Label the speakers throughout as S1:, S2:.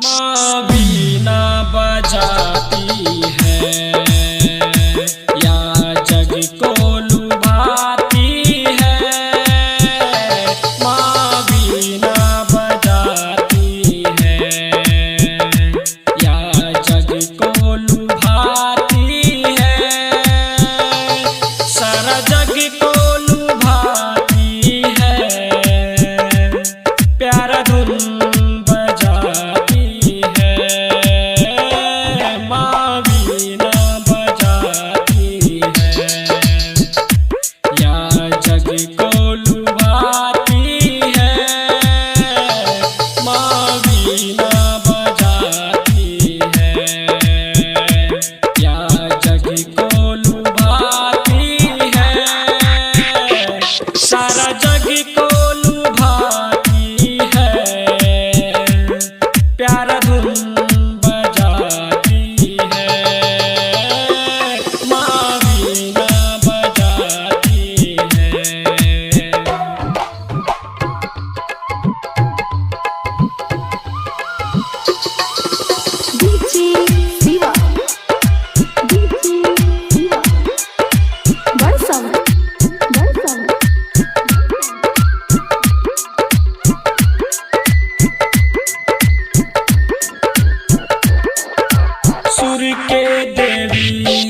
S1: माँ बीना बजाती है या जग को लुभाती है। माँ बीना बजाती है या जग को लुभाती है। सारा जग को लुभाती है। प्यारा धुन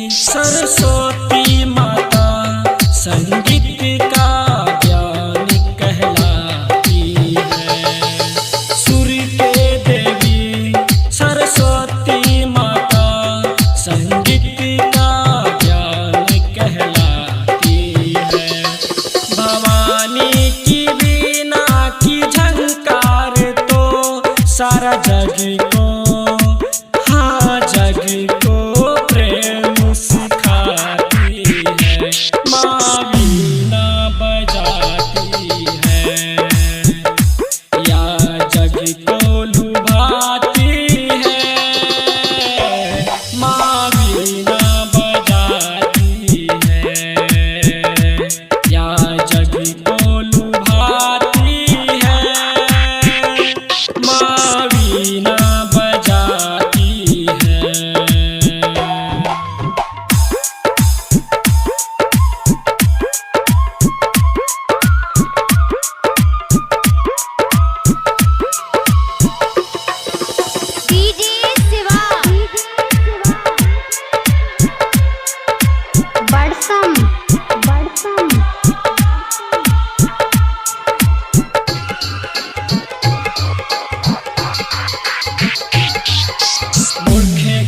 S1: सरस्वती माता संगीत का ज्ञान कहलाती है। सुर के देवी सरस्वती माता संगीत का ज्ञान कहलाती है। भवानी की वीणा की झंकार तो सारा जग को, हाँ जग को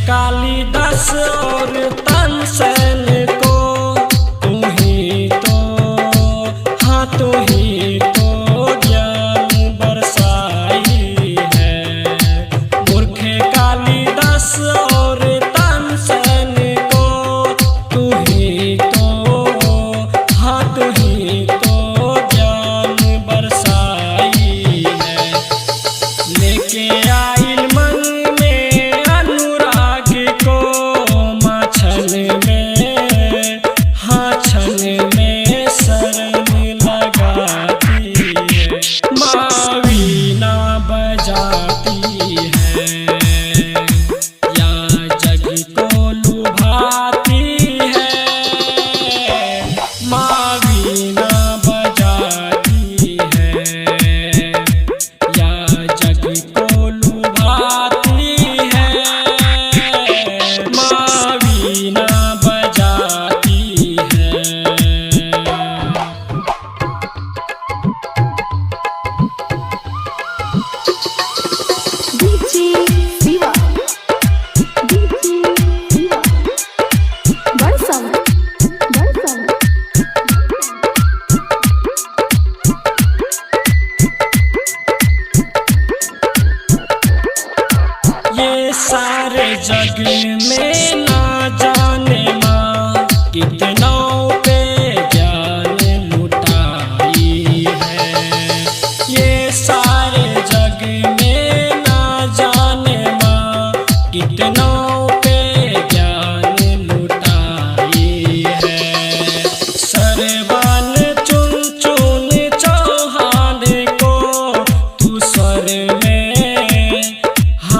S1: कालिदास और तानसेन को तू ही तो, हाँ तू ही तो ज्ञान बरसाई है। मूर्ख कालिदास और तानसेन को तू ही तो, हाँ तू ही तो ज्ञान बरसाई है। लेके आइल मन सारे जग में ना जाने माँ कितनों पे ज्ञान लुटाई है। ये सारे जग में ना जाने माँ कितनों